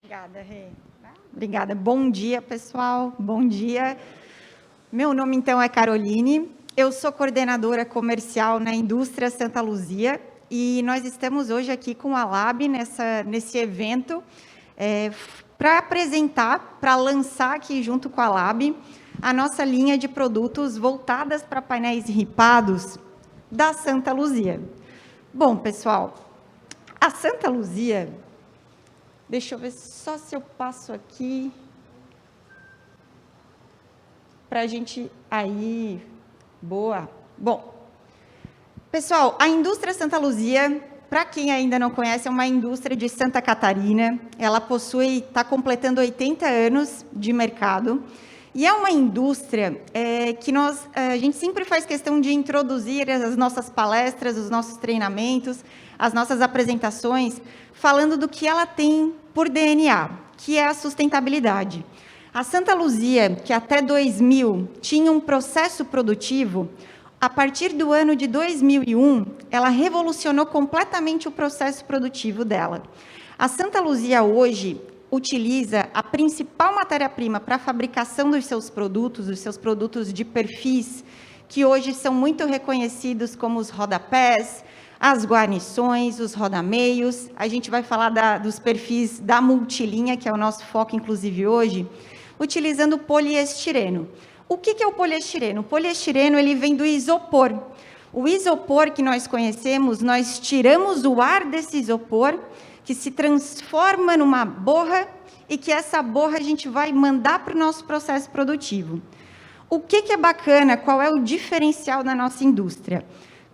Obrigada, Rê. Obrigada. Bom dia, pessoal. Bom dia. Meu nome, então, é Caroline. Eu sou coordenadora comercial na Indústria Santa Luzia e nós estamos hoje aqui com a Lab nesse evento para apresentar, para lançar aqui junto com a Lab a nossa linha de produtos voltadas para painéis ripados da Santa Luzia. Bom, pessoal, a Santa Luzia... Deixa eu ver só se eu passo aqui para a gente... Aí, boa. Bom, pessoal, a Indústria Santa Luzia, para quem ainda não conhece, é uma indústria de Santa Catarina. Ela está completando 80 anos de mercado. E é uma indústria que a gente sempre faz questão de introduzir as nossas palestras, os nossos treinamentos, as nossas apresentações, falando do que ela tem por DNA, que é a sustentabilidade. A Santa Luzia, que até 2000 tinha um processo produtivo, a partir do ano de 2001, ela revolucionou completamente o processo produtivo dela. A Santa Luzia hoje utiliza a principal matéria-prima para a fabricação dos seus produtos de perfis, que hoje são muito reconhecidos como os rodapés, as guarnições, os rodameios. A gente vai falar dos perfis da multilinha, que é o nosso foco, inclusive, hoje, utilizando poliestireno. O que é o poliestireno? O poliestireno ele vem do isopor. O isopor que nós conhecemos, nós tiramos o ar desse isopor, que se transforma numa borra e que essa borra a gente vai mandar para o nosso processo produtivo. O que é bacana? Qual é o diferencial da nossa indústria?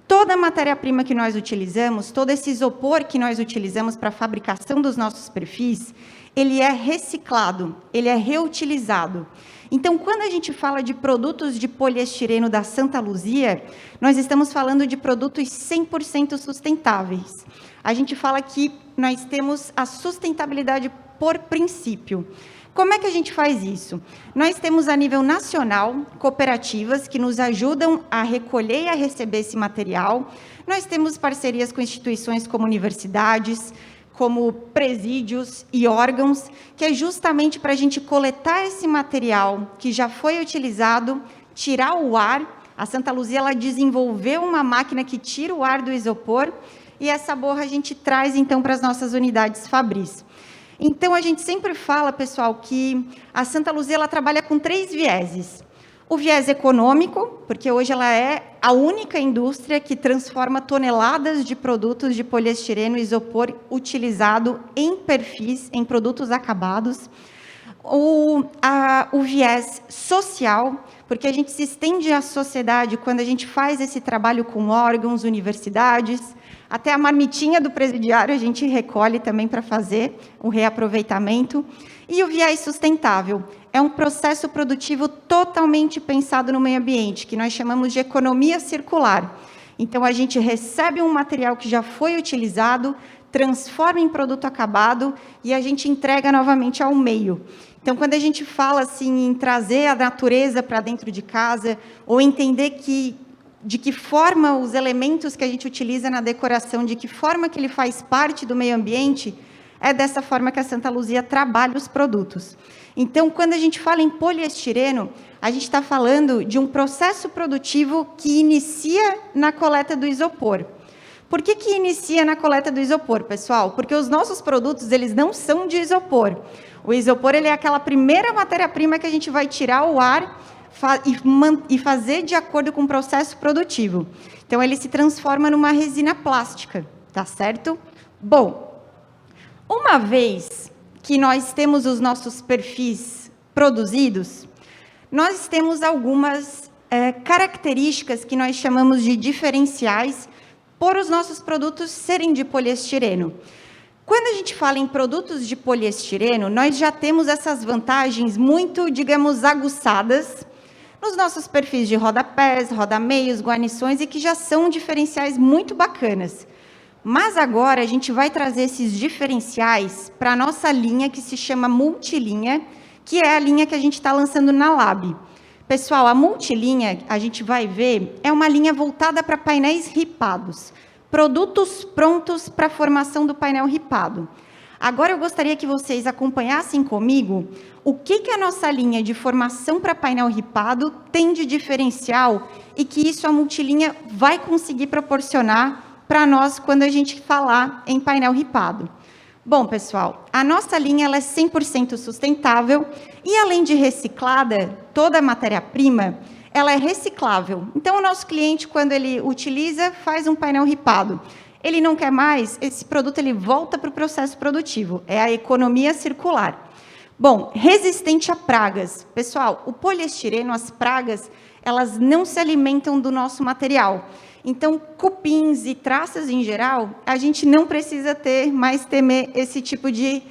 Toda a matéria-prima que nós utilizamos, todo esse isopor que nós utilizamos para a fabricação dos nossos perfis, ele é reciclado, ele é reutilizado. Então, quando a gente fala de produtos de poliestireno da Santa Luzia, nós estamos falando de produtos 100% sustentáveis. A gente fala que nós temos a sustentabilidade por princípio. Como é que a gente faz isso? Nós temos, a nível nacional, cooperativas que nos ajudam a recolher e a receber esse material. Nós temos parcerias com instituições como universidades, como presídios e órgãos, que é justamente para a gente coletar esse material que já foi utilizado, tirar o ar. A Santa Luzia ela desenvolveu uma máquina que tira o ar do isopor e essa borra a gente traz, então, para as nossas unidades Fabris. Então, a gente sempre fala, pessoal, que a Santa Luzia ela trabalha com 3 vieses. O viés econômico, porque hoje ela é a única indústria que transforma toneladas de produtos de poliestireno e isopor utilizado em perfis, em produtos acabados. O viés social, porque a gente se estende à sociedade quando a gente faz esse trabalho com órgãos, universidades, até a marmitinha do presidiário a gente recolhe também para fazer o reaproveitamento. E o viés sustentável é um processo produtivo totalmente pensado no meio ambiente, que nós chamamos de economia circular. Então, a gente recebe um material que já foi utilizado, transforma em produto acabado e a gente entrega novamente ao meio. Então, quando a gente fala assim, em trazer a natureza para dentro de casa, ou entender de que forma os elementos que a gente utiliza na decoração, de que forma que ele faz parte do meio ambiente, é dessa forma que a Santa Luzia trabalha os produtos. Então, quando a gente fala em poliestireno, a gente está falando de um processo produtivo que inicia na coleta do isopor. Por que inicia na coleta do isopor, pessoal? Porque os nossos produtos, eles não são de isopor. O isopor ele é aquela primeira matéria-prima que a gente vai tirar o ar e fazer de acordo com o processo produtivo. Então, ele se transforma numa resina plástica, tá certo? Bom, uma vez que nós temos os nossos perfis produzidos, nós temos algumas características que nós chamamos de diferenciais por os nossos produtos serem de poliestireno. Quando a gente fala em produtos de poliestireno, nós já temos essas vantagens muito, digamos, aguçadas nos nossos perfis de rodapés, rodameios, guarnições, e que já são diferenciais muito bacanas. Mas agora a gente vai trazer esses diferenciais para a nossa linha que se chama multilinha, que é a linha que a gente está lançando na Lab. Pessoal, a multilinha, a gente vai ver, é uma linha voltada para painéis ripados, produtos prontos para a formação do painel ripado. Agora eu gostaria que vocês acompanhassem comigo o que a nossa linha de formação para painel ripado tem de diferencial e que isso a Multilinha vai conseguir proporcionar para nós quando a gente falar em painel ripado. Bom, pessoal, a nossa linha ela é 100% sustentável e, além de reciclada, toda a matéria-prima, ela é reciclável. Então, o nosso cliente, quando ele utiliza, faz um painel ripado. Ele não quer mais, esse produto ele volta para o processo produtivo. É a economia circular. Bom, resistente a pragas. Pessoal, o poliestireno, as pragas, elas não se alimentam do nosso material. Então, cupins e traças em geral, a gente não precisa mais temer esse tipo de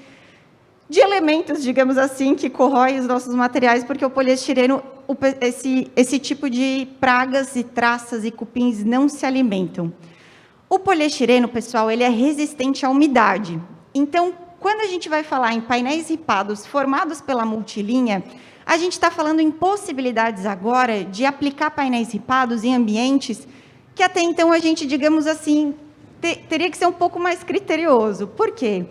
elementos, digamos assim, que corroem os nossos materiais, porque o poliestireno, esse tipo de pragas e traças e cupins não se alimentam. O poliestireno, pessoal, ele é resistente à umidade. Então, quando a gente vai falar em painéis ripados formados pela Multilinha, a gente está falando em possibilidades agora de aplicar painéis ripados em ambientes que até então a gente, digamos assim, teria que ser um pouco mais criterioso. Por quê?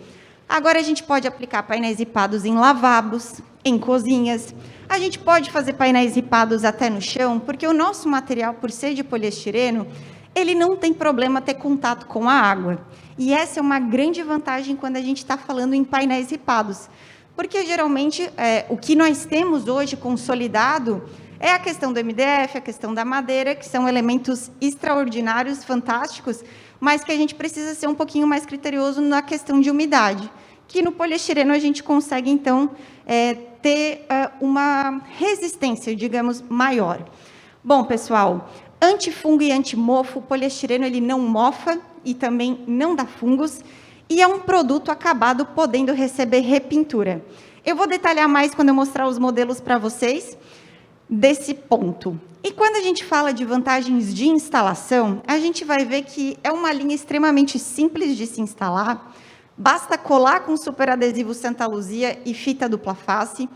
Agora a gente pode aplicar painéis ripados em lavabos, em cozinhas. A gente pode fazer painéis ripados até no chão, porque o nosso material, por ser de poliestireno, ele não tem problema ter contato com a água. E essa é uma grande vantagem quando a gente está falando em painéis ripados. Porque, geralmente, o que nós temos hoje consolidado é a questão do MDF, a questão da madeira, que são elementos extraordinários, fantásticos, mas que a gente precisa ser um pouquinho mais criterioso na questão de umidade, que no poliestireno a gente consegue, então, ter uma resistência, digamos, maior. Bom, pessoal, antifungo e antimofo, o poliestireno ele não mofa e também não dá fungos, e é um produto acabado podendo receber repintura. Eu vou detalhar mais quando eu mostrar os modelos para vocês, desse ponto. E quando a gente fala de vantagens de instalação, a gente vai ver que é uma linha extremamente simples de se instalar, basta colar com superadesivo Santa Luzia e fita dupla face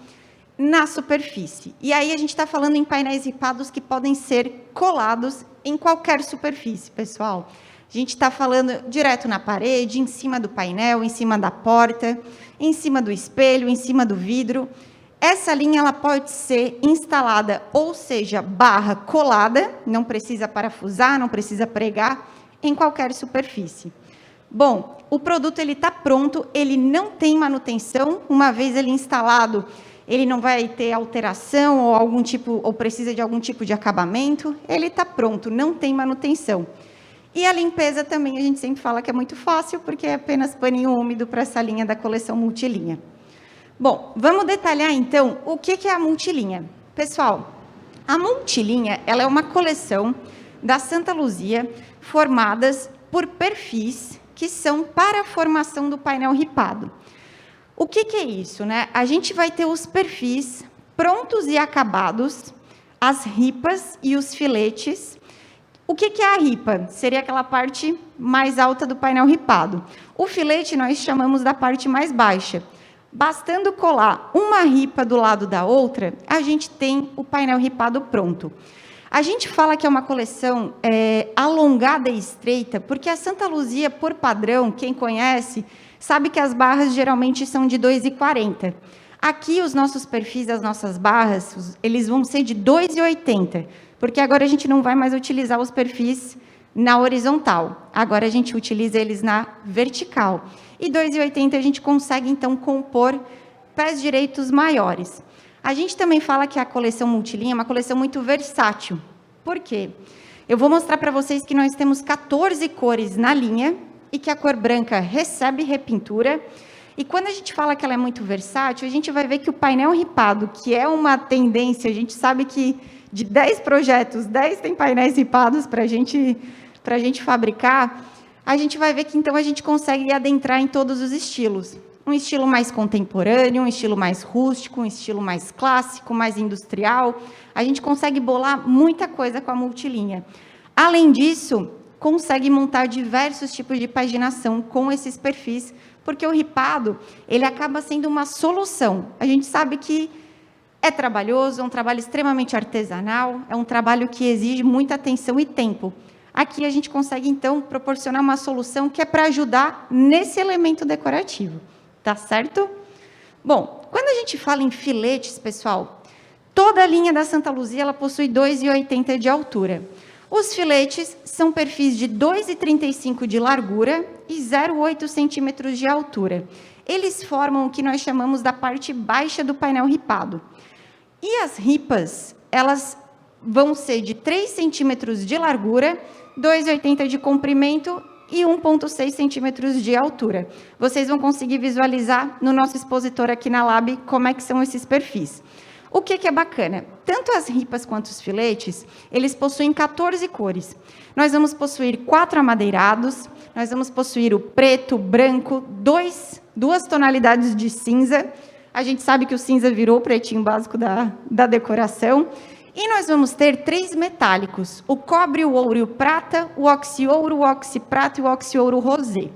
na superfície. E aí a gente está falando em painéis ripados que podem ser colados em qualquer superfície, pessoal. A gente está falando direto na parede, em cima do painel, em cima da porta, em cima do espelho, em cima do vidro. Essa linha ela pode ser instalada, ou seja, barra colada, não precisa parafusar, não precisa pregar, em qualquer superfície. Bom, o produto está pronto, ele não tem manutenção, uma vez ele instalado, ele não vai ter alteração ou precisa de algum tipo de acabamento, ele está pronto, não tem manutenção. E a limpeza também, a gente sempre fala que é muito fácil, porque é apenas paninho úmido para essa linha da coleção Multilinha. Bom, vamos detalhar, então, o que é a Multilinha. Pessoal, a Multilinha ela é uma coleção da Santa Luzia, formadas por perfis que são para a formação do painel ripado. O que é isso, né? A gente vai ter os perfis prontos e acabados, as ripas e os filetes. O que é a ripa? Seria aquela parte mais alta do painel ripado. O filete nós chamamos da parte mais baixa. Bastando colar uma ripa do lado da outra, a gente tem o painel ripado pronto. A gente fala que é uma coleção alongada e estreita, porque a Santa Luzia, por padrão, quem conhece, sabe que as barras geralmente são de 2,40. Aqui, os nossos perfis, as nossas barras, eles vão ser de 2,80, porque agora a gente não vai mais utilizar os perfis na horizontal. Agora a gente utiliza eles na vertical. E 2,80 a gente consegue, então, compor pés direitos maiores. A gente também fala que a coleção Multilinha é uma coleção muito versátil. Por quê? Eu vou mostrar para vocês que nós temos 14 cores na linha e que a cor branca recebe repintura. E quando a gente fala que ela é muito versátil, a gente vai ver que o painel ripado, que é uma tendência, a gente sabe que de 10 projetos, 10 tem painéis ripados para a gente fabricar, a gente vai ver que, então, a gente consegue adentrar em todos os estilos. Um estilo mais contemporâneo, um estilo mais rústico, um estilo mais clássico, mais industrial. A gente consegue bolar muita coisa com a Multilinha. Além disso, consegue montar diversos tipos de paginação com esses perfis, porque o ripado, ele acaba sendo uma solução. A gente sabe que é trabalhoso, é um trabalho extremamente artesanal, é um trabalho que exige muita atenção e tempo. Aqui a gente consegue, então, proporcionar uma solução que é para ajudar nesse elemento decorativo. tá certo? Bom, quando a gente fala em filetes, pessoal, toda a linha da Santa Luzia ela possui 2,80 de altura. Os filetes são perfis de 2,35 de largura e 0,8 centímetros de altura. Eles formam o que nós chamamos da parte baixa do painel ripado. E as ripas, elas vão ser de 3 centímetros de largura, 2,80 de comprimento e 1,6 centímetros de altura. Vocês vão conseguir visualizar no nosso expositor aqui na Lab como é que são esses perfis. O que é bacana? Tanto as ripas quanto os filetes, eles possuem 14 cores. Nós vamos possuir 4 amadeirados, nós vamos possuir o preto, o branco, duas tonalidades de cinza. A gente sabe que o cinza virou o pretinho básico da decoração. E nós vamos ter 3 metálicos, o cobre, o ouro e o prata, o oxiouro, o oxiprata e o oxiouro rosé.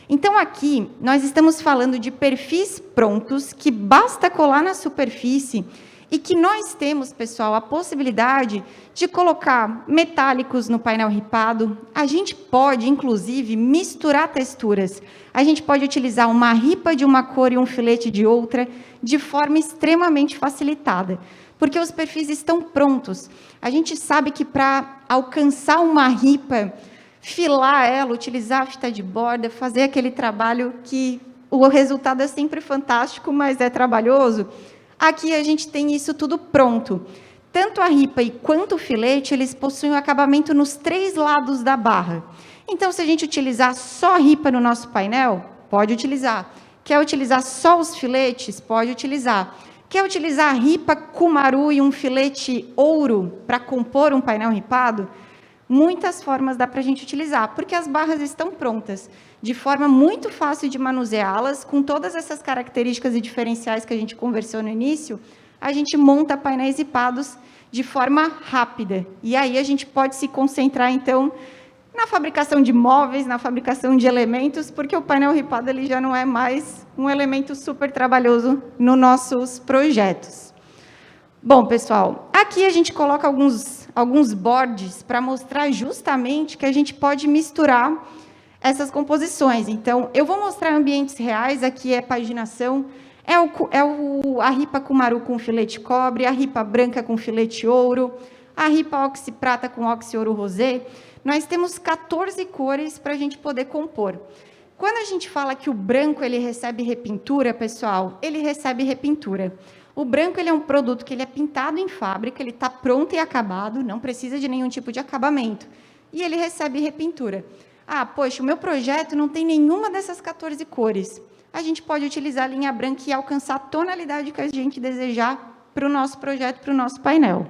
Então, aqui, nós estamos falando de perfis prontos, que basta colar na superfície e que nós temos, pessoal, a possibilidade de colocar metálicos no painel ripado. A gente pode, inclusive, misturar texturas. A gente pode utilizar uma ripa de uma cor e um filete de outra, de forma extremamente facilitada, porque os perfis estão prontos. A gente sabe que para alcançar uma ripa, filar ela, utilizar a fita de borda, fazer aquele trabalho que o resultado é sempre fantástico, mas é trabalhoso. Aqui a gente tem isso tudo pronto. Tanto a ripa quanto o filete, eles possuem um acabamento nos 3 lados da barra. Então, se a gente utilizar só a ripa no nosso painel, pode utilizar. Quer utilizar só os filetes? Pode utilizar. Quer utilizar a ripa Cumaru e um filete ouro para compor um painel ripado? Muitas formas dá para a gente utilizar, porque as barras estão prontas, de forma muito fácil de manuseá-las, com todas essas características e diferenciais que a gente conversou no início, a gente monta painéis ripados de forma rápida. E aí a gente pode se concentrar, então, na fabricação de móveis, na fabricação de elementos, porque o painel ripado ele já não é mais um elemento super trabalhoso nos nossos projetos. Bom, pessoal, aqui a gente coloca alguns boards para mostrar justamente que a gente pode misturar essas composições. Então, eu vou mostrar ambientes reais, aqui é paginação, a ripa Cumaru com filete cobre, a ripa branca com filete ouro, a ripa oxiprata com oxiouro rosé. Nós temos 14 cores para a gente poder compor. Quando a gente fala que o branco ele recebe repintura, pessoal, ele recebe repintura. O branco ele é um produto que ele é pintado em fábrica, ele está pronto e acabado, não precisa de nenhum tipo de acabamento. E ele recebe repintura. Ah, poxa, o meu projeto não tem nenhuma dessas 14 cores. A gente pode utilizar a linha branca e alcançar a tonalidade que a gente desejar para o nosso projeto, para o nosso painel.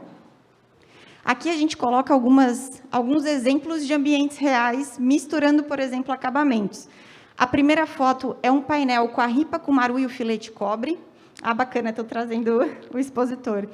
Aqui a gente coloca alguns exemplos de ambientes reais, misturando, por exemplo, acabamentos. A primeira foto é um painel com a ripa Cumaru e o filete cobre. Ah, bacana, estou trazendo o expositor.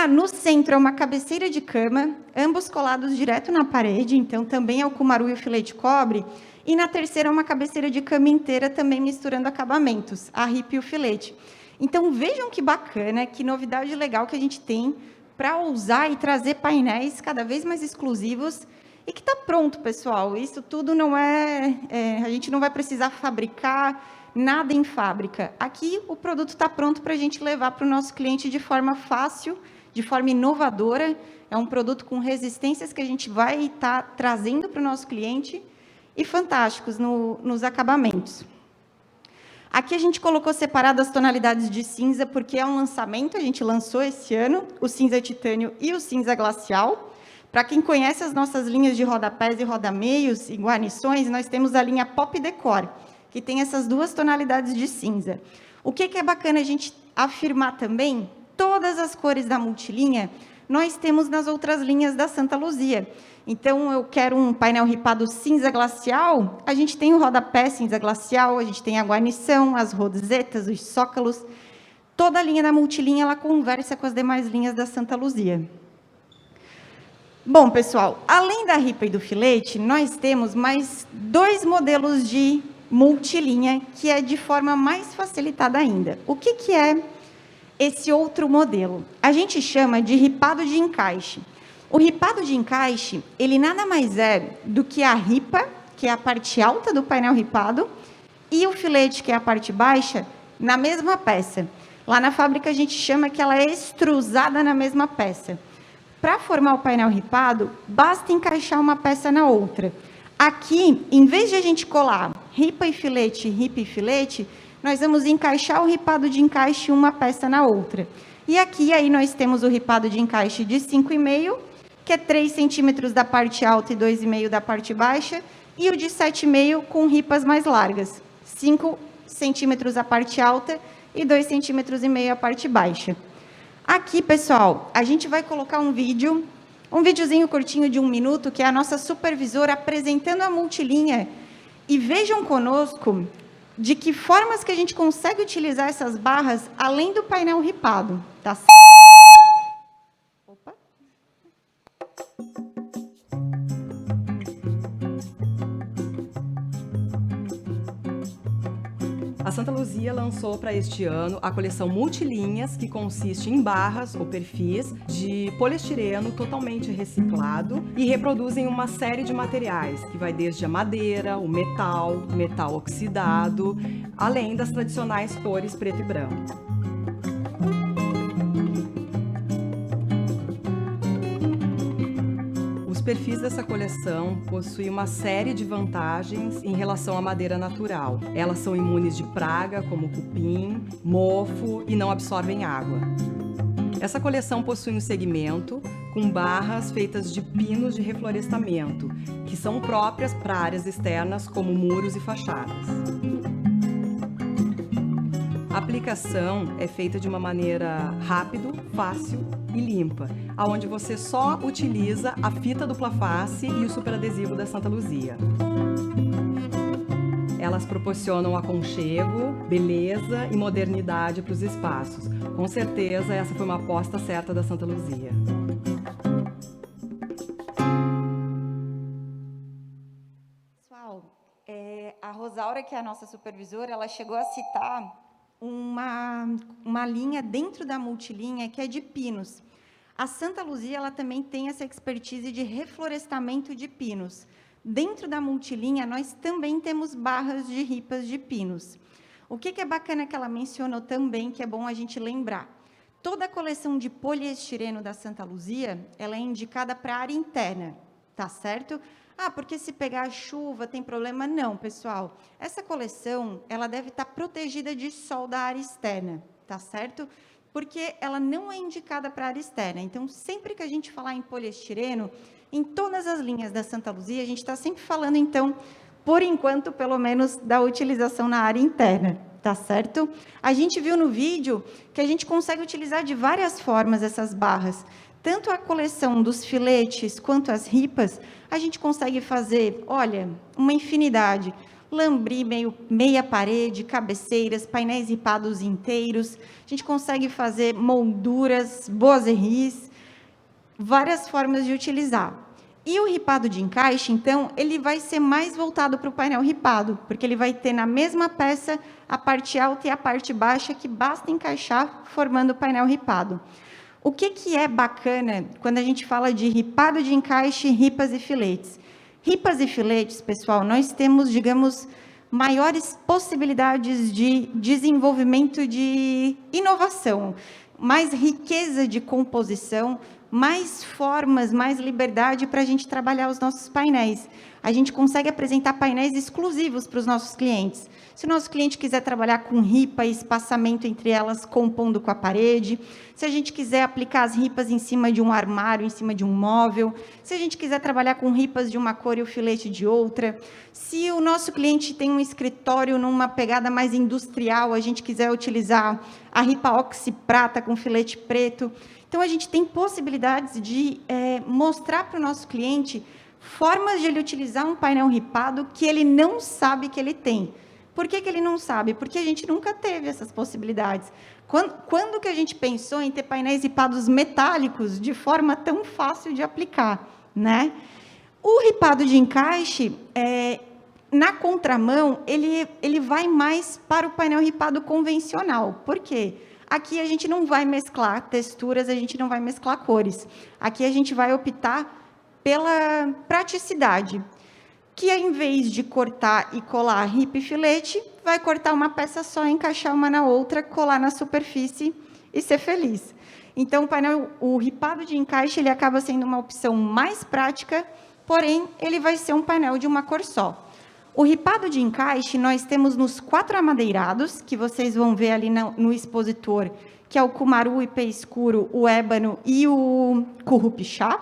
No centro é uma cabeceira de cama, ambos colados direto na parede, então também é o Cumaru e o filete cobre. E na terceira é uma cabeceira de cama inteira, também misturando acabamentos, a ripa e o filete. Então vejam que bacana, que novidade legal que a gente tem para ousar e trazer painéis cada vez mais exclusivos e que está pronto, pessoal. Isso tudo não a gente não vai precisar fabricar nada em fábrica. Aqui o produto está pronto para a gente levar para o nosso cliente de forma fácil, de forma inovadora. É um produto com resistências que a gente vai estar trazendo para o nosso cliente e fantásticos nos acabamentos. Aqui a gente colocou separado as tonalidades de cinza, porque é um lançamento, a gente lançou esse ano, o cinza titânio e o cinza glacial. Para quem conhece as nossas linhas de rodapés e rodameios e guarnições, nós temos a linha Pop Decor, que tem essas 2 tonalidades de cinza. O que é bacana a gente afirmar também? Todas as cores da multilinha nós temos nas outras linhas da Santa Luzia. Então, eu quero um painel ripado cinza glacial, a gente tem o rodapé cinza glacial, a gente tem a guarnição, as rosetas, os zócalos. Toda a linha da multilinha, ela conversa com as demais linhas da Santa Luzia. Bom, pessoal, além da ripa e do filete, nós temos mais 2 modelos de multilinha, que é de forma mais facilitada ainda. O que é esse outro modelo? A gente chama de ripado de encaixe. O ripado de encaixe, ele nada mais é do que a ripa, que é a parte alta do painel ripado, e o filete, que é a parte baixa, na mesma peça. Lá na fábrica a gente chama que ela é extrusada na mesma peça. Para formar o painel ripado, basta encaixar uma peça na outra. Aqui, em vez de a gente colar ripa e filete, nós vamos encaixar o ripado de encaixe uma peça na outra. E aqui, aí nós temos o ripado de encaixe de 5,5, que é 3 centímetros da parte alta e 2,5 da parte baixa, e o de 7,5 com ripas mais largas, 5 centímetros a parte alta e 2,5 centímetros a parte baixa. Aqui, pessoal, a gente vai colocar um videozinho curtinho de 1 minuto, que é a nossa supervisora apresentando a multilinha. E vejam conosco de que formas que a gente consegue utilizar essas barras além do painel ripado. Tá certo? Opa. A Santa Luzia lançou para este ano a coleção Multilinhas, que consiste em barras ou perfis de poliestireno totalmente reciclado e reproduzem uma série de materiais, que vai desde a madeira, o metal oxidado, além das tradicionais cores preto e branco. Os perfis dessa coleção possuem uma série de vantagens em relação à madeira natural. Elas são imunes de praga, como cupim, mofo, e não absorvem água. Essa coleção possui um segmento com barras feitas de pinos de reflorestamento, que são próprias para áreas externas, como muros e fachadas. A aplicação é feita de uma maneira rápida, fácil e limpa, onde você só utiliza a fita dupla face e o superadesivo da Santa Luzia. Elas proporcionam aconchego, beleza e modernidade para os espaços. Com certeza, essa foi uma aposta certa da Santa Luzia. Pessoal, a Rosaura, que é a nossa supervisora, ela chegou a citar uma linha dentro da multilinha que é de pinos. A Santa Luzia, ela também tem essa expertise de reflorestamento de pinos. Dentro da multilinha, nós também temos barras de ripas de pinos. O que é bacana que ela mencionou também, que é bom a gente lembrar? Toda a coleção de poliestireno da Santa Luzia, ela é indicada para a área interna, tá certo? Ah, porque se pegar chuva tem problema? Não, pessoal. Essa coleção, ela deve estar protegida de sol da área externa, tá certo? Porque ela não é indicada para a área externa. Então, sempre que a gente falar em poliestireno, em todas as linhas da Santa Luzia, a gente está sempre falando, então, por enquanto, pelo menos, da utilização na área interna, tá certo? A gente viu no vídeo que a gente consegue utilizar de várias formas essas barras. Tanto a coleção dos filetes quanto as ripas, a gente consegue fazer, olha, uma infinidade. Lambri, meia parede, cabeceiras, painéis ripados inteiros. A gente consegue fazer molduras, boiseries, várias formas de utilizar. E o ripado de encaixe, então, ele vai ser mais voltado para o painel ripado, porque ele vai ter na mesma peça a parte alta e a parte baixa, que basta encaixar, formando o painel ripado. O que é bacana quando a gente fala de ripado de encaixe, ripas e filetes? Ripas e filetes, pessoal, nós temos, digamos, maiores possibilidades de desenvolvimento de inovação, mais riqueza de composição, mais formas, mais liberdade para a gente trabalhar os nossos painéis. A gente consegue apresentar painéis exclusivos para os nossos clientes. Se o nosso cliente quiser trabalhar com ripa e espaçamento entre elas, compondo com a parede, se a gente quiser aplicar as ripas em cima de um armário, em cima de um móvel, se a gente quiser trabalhar com ripas de uma cor e o filete de outra, se o nosso cliente tem um escritório numa pegada mais industrial, a gente quiser utilizar a ripa oxi prata com filete preto. Então, a gente tem possibilidades de mostrar para o nosso cliente formas de ele utilizar um painel ripado que ele não sabe que ele tem. Por que ele não sabe? Porque a gente nunca teve essas possibilidades. Quando que a gente pensou em ter painéis ripados metálicos de forma tão fácil de aplicar, né? O ripado de encaixe, na contramão, ele vai mais para o painel ripado convencional. Por quê? Aqui a gente não vai mesclar texturas, a gente não vai mesclar cores. Aqui a gente vai optar pela praticidade. que ao invés de cortar e colar ripa e filete, vai cortar uma peça só, encaixar uma na outra, colar na superfície e ser feliz. Então, o ripado de encaixe ele acaba sendo uma opção mais prática, porém, ele vai ser um painel de uma cor só. O ripado de encaixe, nós temos nos 4 amadeirados, que vocês vão ver ali no expositor, que é o cumaru, o ipê escuro, o ébano e o currupixá.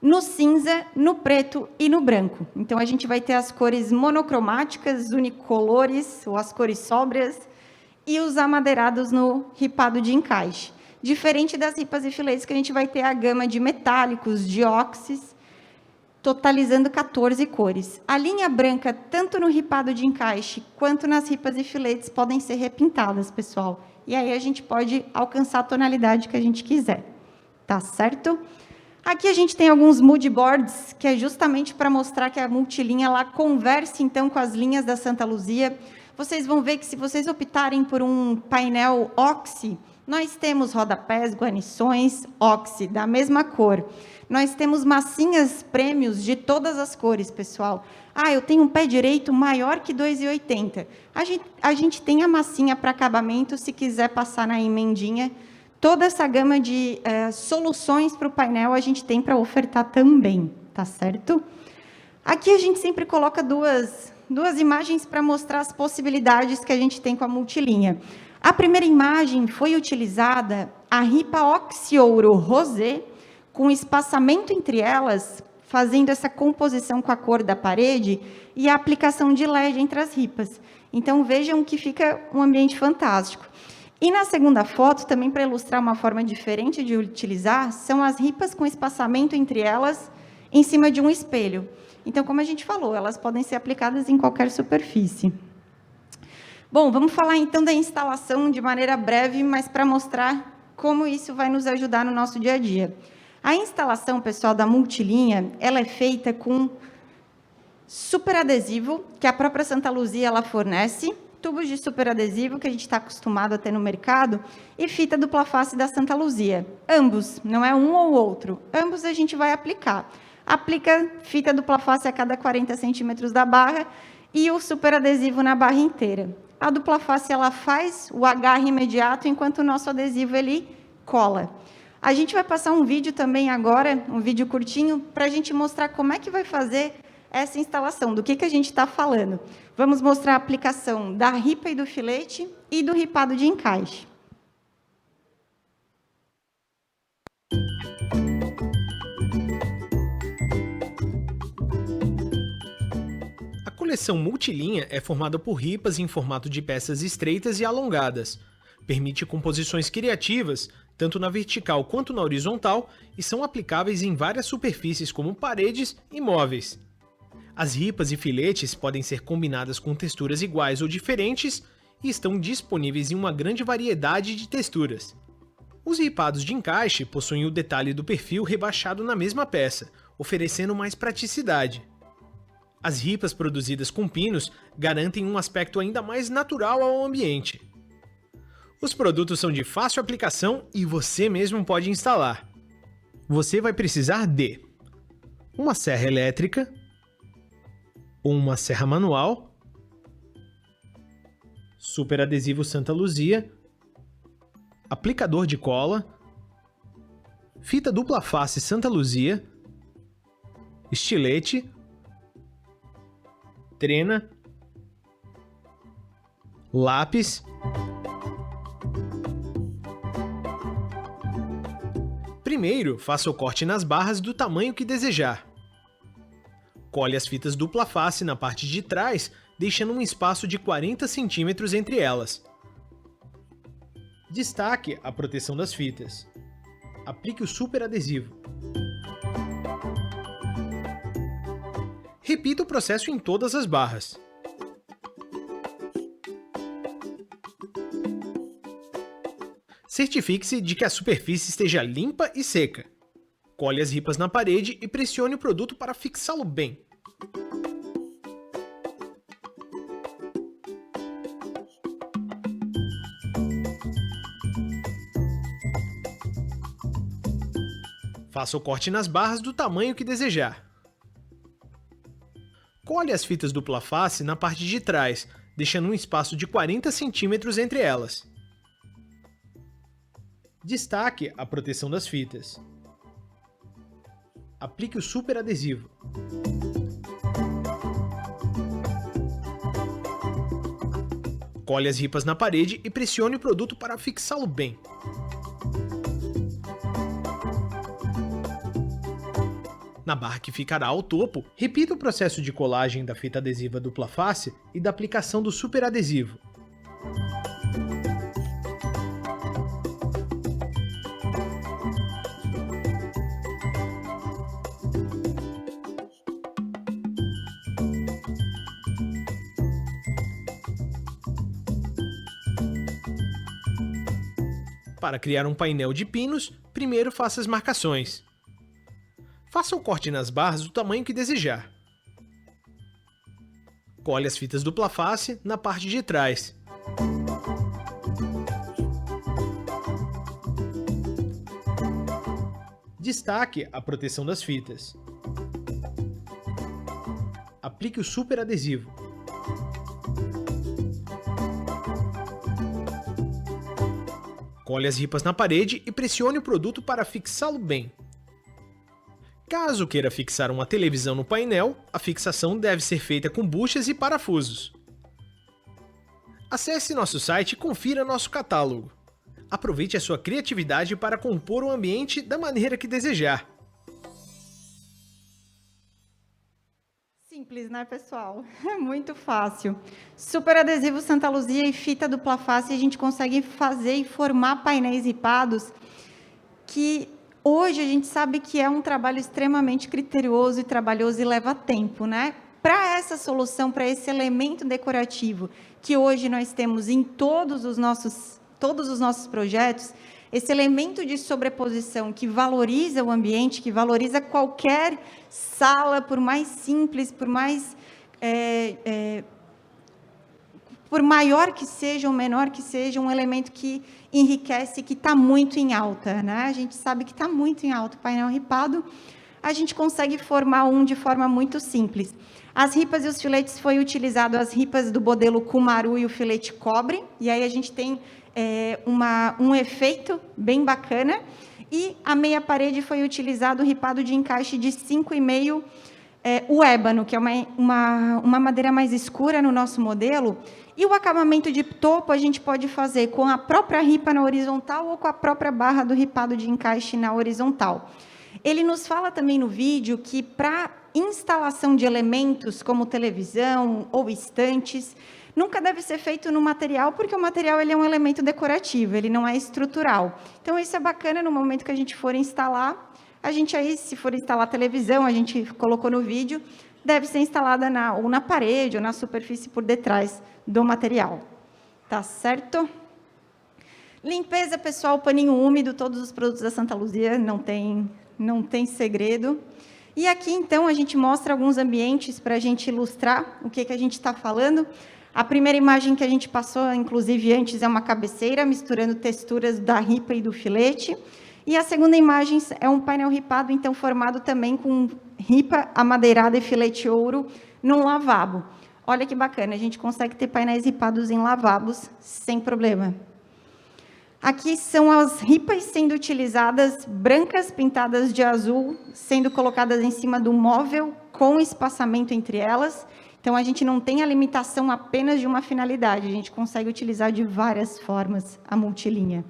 No cinza, no preto e no branco. Então, a gente vai ter as cores monocromáticas, unicolores, ou as cores sóbrias, e os amadeirados no ripado de encaixe. Diferente das ripas e filetes, que a gente vai ter a gama de metálicos, de óxidos, totalizando 14 cores. A linha branca, tanto no ripado de encaixe, quanto nas ripas e filetes, podem ser repintadas, pessoal. E aí a gente pode alcançar a tonalidade que a gente quiser. Tá certo? Aqui a gente tem alguns mood boards, que é justamente para mostrar que a multilinha ela conversa, então, com as linhas da Santa Luzia. Vocês vão ver que, se vocês optarem por um painel oxi, nós temos rodapés, guarnições, oxi, da mesma cor. Nós temos massinhas prêmios de todas as cores, pessoal. Eu tenho um pé direito maior que 2,80. A gente tem a massinha para acabamento, se quiser passar na emendinha. Toda essa gama de soluções para o painel a gente tem para ofertar também, tá certo? Aqui a gente sempre coloca duas imagens para mostrar as possibilidades que a gente tem com a multilinha. A primeira imagem foi utilizada a ripa oxi-ouro rosé, com espaçamento entre elas, fazendo essa composição com a cor da parede e a aplicação de LED entre as ripas. Então, vejam que fica um ambiente fantástico. E na segunda foto, também para ilustrar uma forma diferente de utilizar, são as ripas com espaçamento entre elas, em cima de um espelho. Então, como a gente falou, elas podem ser aplicadas em qualquer superfície. Bom, vamos falar então da instalação de maneira breve, mas para mostrar como isso vai nos ajudar no nosso dia a dia. A instalação, pessoal, da multilinha, ela é feita com superadesivo, que a própria Santa Luzia ela fornece, tubos de superadesivo, que a gente está acostumado a ter no mercado, e fita dupla face da Santa Luzia. Ambos, não é um ou outro, ambos a gente vai aplicar. Aplica fita dupla face a cada 40 centímetros da barra e o superadesivo na barra inteira. A dupla face ela faz o agarre imediato, enquanto o nosso adesivo ele cola. A gente vai passar um vídeo também agora, um vídeo curtinho, para a gente mostrar como é que vai fazer essa instalação, do que a gente está falando. Vamos mostrar a aplicação da ripa e do filete e do ripado de encaixe. A coleção multilinha é formada por ripas em formato de peças estreitas e alongadas. Permite composições criativas, tanto na vertical quanto na horizontal, e são aplicáveis em várias superfícies como paredes e móveis. As ripas e filetes podem ser combinadas com texturas iguais ou diferentes e estão disponíveis em uma grande variedade de texturas. Os ripados de encaixe possuem o detalhe do perfil rebaixado na mesma peça, oferecendo mais praticidade. As ripas produzidas com pinos garantem um aspecto ainda mais natural ao ambiente. Os produtos são de fácil aplicação e você mesmo pode instalar. Você vai precisar de uma serra elétrica, uma serra manual, superadesivo Santa Luzia, aplicador de cola, fita dupla face Santa Luzia, estilete, trena, lápis, primeiro, faça o corte nas barras do tamanho que desejar. Cole as fitas dupla face na parte de trás, deixando um espaço de 40 centímetros entre elas. Destaque a proteção das fitas. Aplique o superadesivo. Repita o processo em todas as barras. Certifique-se de que a superfície esteja limpa e seca. Cole as ripas na parede e pressione o produto para fixá-lo bem. Faça o corte nas barras do tamanho que desejar. Colhe as fitas dupla face na parte de trás, deixando um espaço de 40 centímetros entre elas. Destaque a proteção das fitas. Aplique o super adesivo. Colhe as ripas na parede e pressione o produto para fixá-lo bem. Na barra que ficará ao topo, repita o processo de colagem da fita adesiva dupla face e da aplicação do super adesivo. Para criar um painel de pinos, primeiro faça as marcações. Faça o corte nas barras do tamanho que desejar. Colhe as fitas dupla face na parte de trás. Destaque a proteção das fitas. Aplique o super adesivo. Colhe as ripas na parede e pressione o produto para fixá-lo bem. Caso queira fixar uma televisão no painel, a fixação deve ser feita com buchas e parafusos. Acesse nosso site e confira nosso catálogo. Aproveite a sua criatividade para compor o ambiente da maneira que desejar. Simples, né, pessoal? É muito fácil. Super adesivo Santa Luzia e fita dupla face, a gente consegue fazer e formar painéis ripados que hoje a gente sabe que é um trabalho extremamente criterioso e trabalhoso e leva tempo, né? Para essa solução, para esse elemento decorativo que hoje nós temos em todos os nossos projetos, esse elemento de sobreposição que valoriza o ambiente, que valoriza qualquer sala, por mais simples, por mais por maior que seja ou menor que seja, um elemento que enriquece, que está muito em alta, né? A gente sabe que está muito em alta o painel ripado, a gente consegue formar um de forma muito simples. As ripas e os filetes foi utilizado as ripas do modelo Cumaru e o filete cobre, e aí a gente tem um efeito bem bacana, e a meia parede foi utilizado o ripado de encaixe de 5,5 o ébano, que é uma madeira mais escura no nosso modelo, e o acabamento de topo a gente pode fazer com a própria ripa na horizontal ou com a própria barra do ripado de encaixe na horizontal. Ele nos fala também no vídeo que para instalação de elementos como televisão ou estantes, nunca deve ser feito no material, porque o material ele é um elemento decorativo, ele não é estrutural. Então, isso é bacana no momento que a gente for instalar. A gente aí, se for instalar televisão, a gente colocou no vídeo, deve ser instalada ou na parede ou na superfície por detrás do material. Tá certo? Limpeza, pessoal, paninho úmido, todos os produtos da Santa Luzia, não tem segredo. E aqui, então, a gente mostra alguns ambientes para a gente ilustrar o que a gente está falando. A primeira imagem que a gente passou, inclusive antes, é uma cabeceira, misturando texturas da ripa e do filete. E a segunda imagem é um painel ripado, então, formado também com ripa amadeirada e filete ouro num lavabo. Olha que bacana, a gente consegue ter painéis ripados em lavabos sem problema. Aqui são as ripas sendo utilizadas, brancas pintadas de azul, sendo colocadas em cima do móvel, com espaçamento entre elas. Então, a gente não tem a limitação apenas de uma finalidade, a gente consegue utilizar de várias formas a multilinha.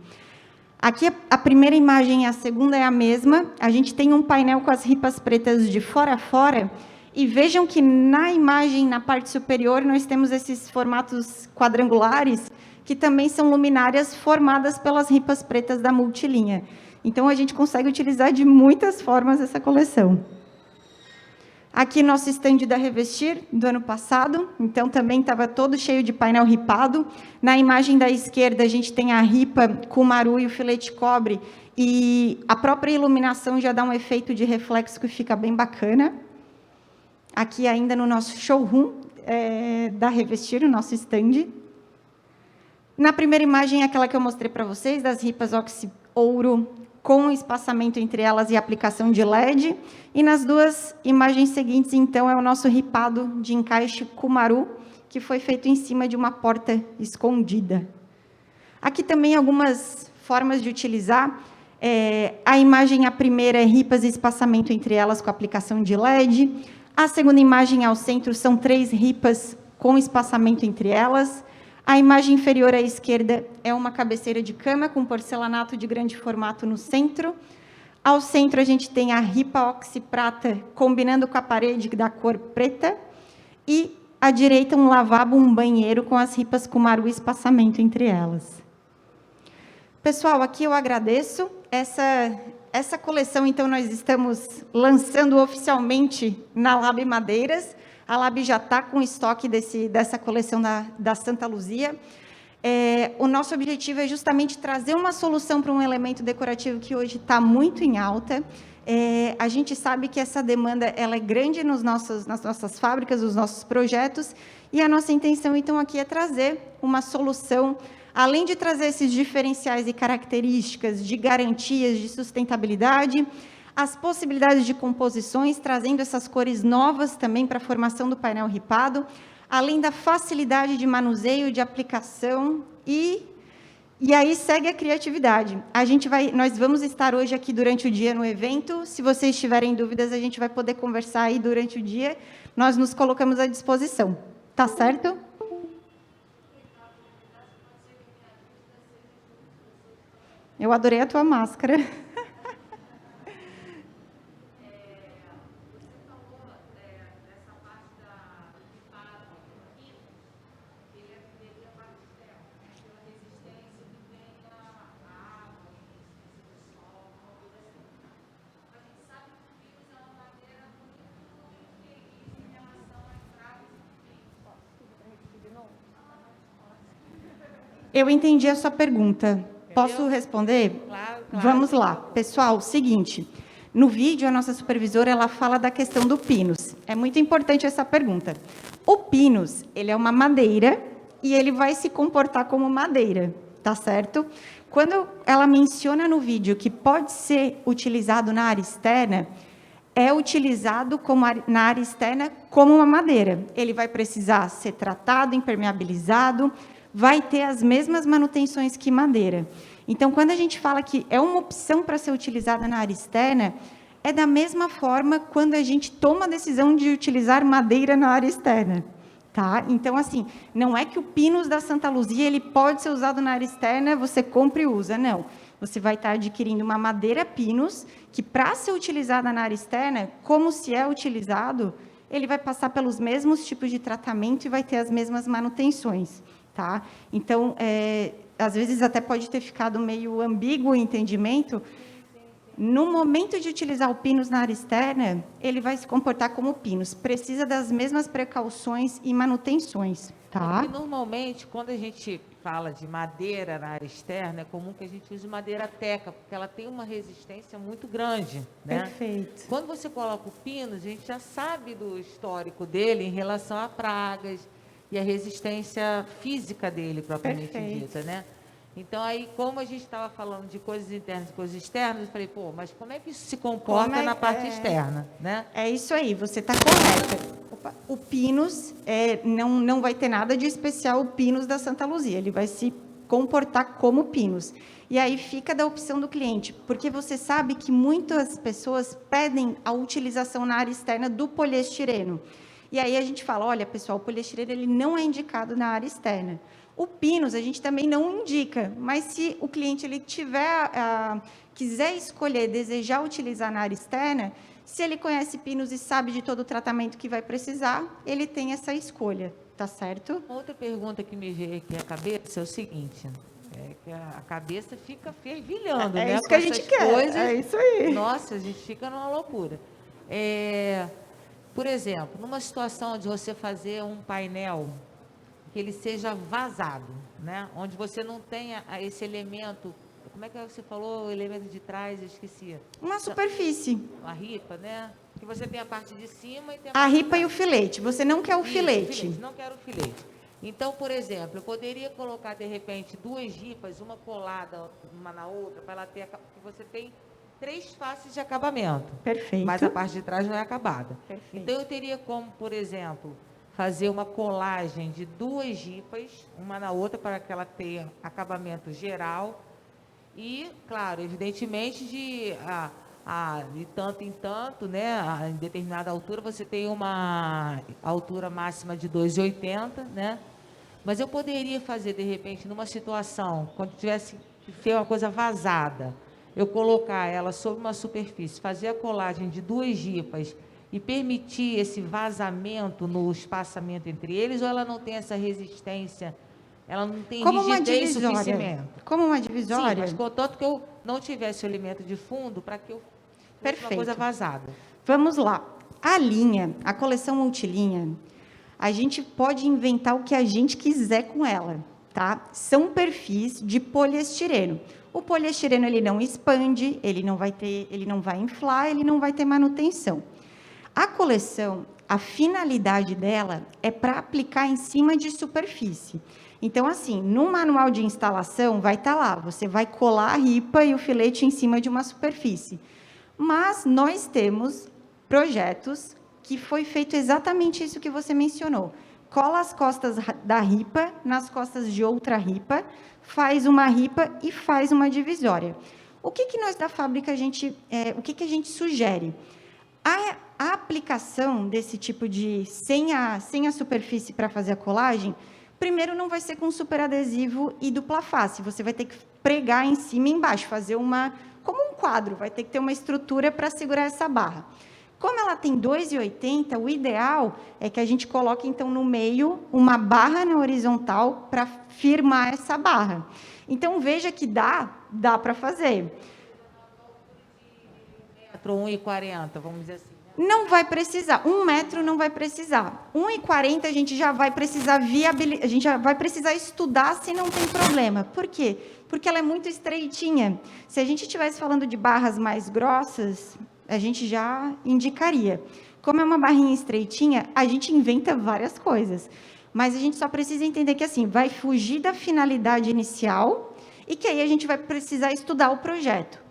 Aqui, a primeira imagem e a segunda é a mesma. A gente tem um painel com as ripas pretas de fora a fora, e vejam que na imagem, na parte superior, nós temos esses formatos quadrangulares, que também são luminárias formadas pelas ripas pretas da multilinha. Então, a gente consegue utilizar de muitas formas essa coleção. Aqui, nosso stand da Revestir, do ano passado. Então, também estava todo cheio de painel ripado. Na imagem da esquerda, a gente tem a ripa Cumaru e o filete cobre. E a própria iluminação já dá um efeito de reflexo que fica bem bacana. Aqui, ainda no nosso showroom da Revestir, o nosso stand. Na primeira imagem, aquela que eu mostrei para vocês, das ripas ouro com espaçamento entre elas e aplicação de LED. E nas duas imagens seguintes, então, é o nosso ripado de encaixe Kumaru, que foi feito em cima de uma porta escondida. Aqui também algumas formas de utilizar. A imagem, a primeira, é ripas e espaçamento entre elas com aplicação de LED. A segunda imagem ao centro são 3 ripas com espaçamento entre elas. A imagem inferior à esquerda é uma cabeceira de cama com porcelanato de grande formato no centro. Ao centro, a gente tem a ripa oxiprata combinando com a parede da cor preta. E à direita, um lavabo, um banheiro com as ripas Kumaru e espaçamento entre elas. Pessoal, aqui eu agradeço. Essa coleção, então, nós estamos lançando oficialmente na Lab Madeiras. A Lab já está com estoque dessa coleção da Santa Luzia. O nosso objetivo é justamente trazer uma solução para um elemento decorativo que hoje está muito em alta. A gente sabe que essa demanda ela é grande nas nossas fábricas, nos nossos projetos, e a nossa intenção, então, aqui é trazer uma solução, além de trazer esses diferenciais e características de garantias de sustentabilidade, as possibilidades de composições, trazendo essas cores novas também para a formação do painel ripado, além da facilidade de manuseio, de aplicação, e aí segue a criatividade. Nós vamos estar hoje aqui durante o dia no evento. Se vocês tiverem dúvidas, a gente vai poder conversar aí durante o dia. Nós nos colocamos à disposição. Tá certo? Eu adorei a tua máscara. Eu entendi a sua pergunta. Posso responder? Claro. Vamos lá. Pessoal, seguinte, no vídeo a nossa supervisora ela fala da questão do pinus. É muito importante essa pergunta. O pinus, ele é uma madeira e ele vai se comportar como madeira, tá certo? Quando ela menciona no vídeo que pode ser utilizado na área externa, é utilizado na área externa como uma madeira. Ele vai precisar ser tratado, impermeabilizado, vai ter as mesmas manutenções que madeira. Então, quando a gente fala que é uma opção para ser utilizada na área externa, é da mesma forma quando a gente toma a decisão de utilizar madeira na área externa. Tá? Então, assim, não é que o pinus da Santa Luzia ele pode ser usado na área externa, você compra e usa, não. Você vai estar adquirindo uma madeira pinus, que para ser utilizada na área externa, como se é utilizado, ele vai passar pelos mesmos tipos de tratamento e vai ter as mesmas manutenções. Tá? Então, às vezes até pode ter ficado meio ambíguo o entendimento. No momento de utilizar o pinus na área externa, ele vai se comportar como pinus. Precisa das mesmas precauções e manutenções. Tá? Porque, normalmente, quando a gente fala de madeira na área externa, é comum que a gente use madeira teca, porque ela tem uma resistência muito grande. Né? Perfeito. Quando você coloca o pinus, a gente já sabe do histórico dele em relação a pragas, e a resistência física dele, propriamente dita, né? Então, aí, como a gente estava falando de coisas internas e coisas externas, eu falei, mas como é que isso se comporta na parte externa, né? É isso aí, você está correta. O pinus, não vai ter nada de especial o pinus da Santa Luzia, ele vai se comportar como pinus. E aí fica da opção do cliente, porque você sabe que muitas pessoas pedem a utilização na área externa do poliestireno. E aí a gente fala, olha, pessoal, o poliestireno ele não é indicado na área externa. O pinus a gente também não indica, mas se o cliente ele quiser escolher, desejar utilizar na área externa, se ele conhece pinus e sabe de todo o tratamento que vai precisar, ele tem essa escolha, tá certo? Outra pergunta que me veio aqui à cabeça é o seguinte, que a cabeça fica fervilhando, né? É isso que a gente quer, é isso aí. Nossa, a gente fica numa loucura. Por exemplo, numa situação de você fazer um painel que ele seja vazado, né? Onde você não tenha esse elemento, como é que você falou, o elemento de trás, eu esqueci. Uma superfície. Uma ripa, né? Que você tem a parte de cima e tem a ripa e o filete. Você não quer o filete. Não quero o filete. Então, por exemplo, eu poderia colocar, de repente, 2 ripas, uma colada uma na outra, para ela ter... Porque você tem 3 faces de acabamento. Perfeito. Mas a parte de trás não é acabada. Perfeito. Então, eu teria como, por exemplo, fazer uma colagem de 2 ripas, uma na outra, para que ela tenha acabamento geral. E, claro, evidentemente, de tanto em tanto, né, em determinada altura, você tem uma altura máxima de 2,80, né? Mas eu poderia fazer, de repente, numa situação, quando tivesse que ter uma coisa vazada, eu colocar ela sobre uma superfície, fazer a colagem de 2 ripas e permitir esse vazamento no espaçamento entre eles, ou ela não tem essa resistência, ela não tem Como uma rigidez divisória. suficiente? Como uma Sim, divisória? mas contanto que eu não tivesse o elemento de fundo para que eu fosse Perfeito. uma coisa vazada. Vamos lá. A linha, a coleção multilinha, a gente pode inventar o que a gente quiser com ela, tá? São perfis de poliestireno. O poliestireno, ele não expande, ele não vai inflar, ele não vai ter manutenção. A coleção, a finalidade dela é para aplicar em cima de superfície. Então, assim, no manual de instalação vai estar lá, você vai colar a ripa e o filete em cima de uma superfície. Mas nós temos projetos que foi feito exatamente isso que você mencionou. Cola as costas da ripa nas costas de outra ripa, faz uma ripa e faz uma divisória. O que nós da fábrica, o que a gente sugere? A aplicação desse tipo de, sem a superfície para fazer a colagem, primeiro não vai ser com super adesivo e dupla face, você vai ter que pregar em cima e embaixo, fazer como um quadro, vai ter que ter uma estrutura para segurar essa barra. Como ela tem 2,80, o ideal é que a gente coloque, então, no meio, uma barra na horizontal para firmar essa barra. Então, veja que dá para fazer. 1,40 m, vamos dizer assim. Não vai precisar, 1 metro não vai precisar. 1,40 a gente já vai precisar a gente já vai precisar estudar se não tem problema. Por quê? Porque ela é muito estreitinha. Se a gente estivesse falando de barras mais grossas, a gente já indicaria. Como é uma barrinha estreitinha, a gente inventa várias coisas. Mas a gente só precisa entender que, assim, vai fugir da finalidade inicial e que aí a gente vai precisar estudar o projeto.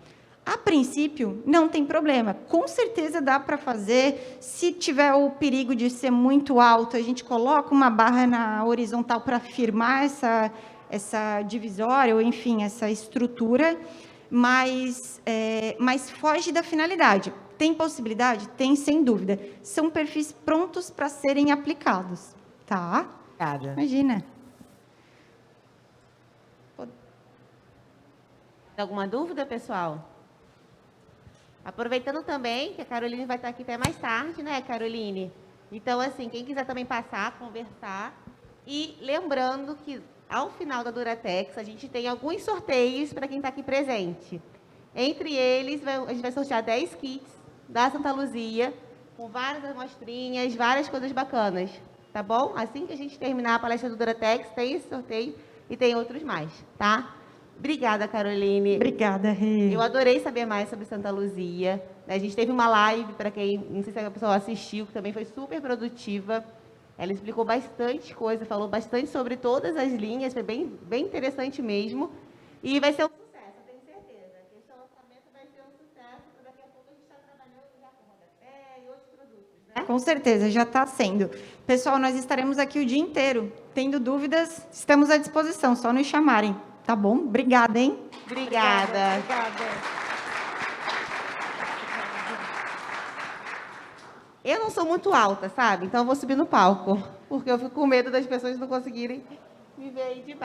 A princípio, não tem problema. Com certeza dá para fazer. Se tiver o perigo de ser muito alto, a gente coloca uma barra na horizontal para firmar essa divisória, ou, enfim, essa estrutura, mas foge da finalidade. Tem possibilidade? Tem, sem dúvida. São perfis prontos para serem aplicados. Tá? Obrigada. Imagina. Tem alguma dúvida, pessoal? Aproveitando também que a Caroline vai estar aqui até mais tarde, né, Caroline? Então, assim, quem quiser também passar, conversar. E lembrando que, ao final da Duratex, a gente tem alguns sorteios para quem está aqui presente. Entre eles, a gente vai sortear 10 kits da Santa Luzia, com várias amostrinhas, várias coisas bacanas, tá bom? Assim que a gente terminar a palestra do Duratex, tem esse sorteio e tem outros mais, tá? Obrigada, Caroline. Obrigada, Rê. Eu adorei saber mais sobre Santa Luzia. A gente teve uma live, para quem, não sei se a pessoa assistiu, que também foi super produtiva. Ela explicou bastante coisa, falou bastante sobre todas as linhas, foi bem interessante mesmo. E vai ser um sucesso, eu tenho certeza. Que esse lançamento vai ser um sucesso, porque daqui a pouco a gente está trabalhando já com rodapé e outros produtos, né? Com certeza, já está sendo. Pessoal, nós estaremos aqui o dia inteiro. Tendo dúvidas, estamos à disposição, só nos chamarem. Tá bom? Obrigada, hein? Obrigada. Eu não sou muito alta, sabe? Então eu vou subir no palco, porque eu fico com medo das pessoas não conseguirem me ver aí de baixo.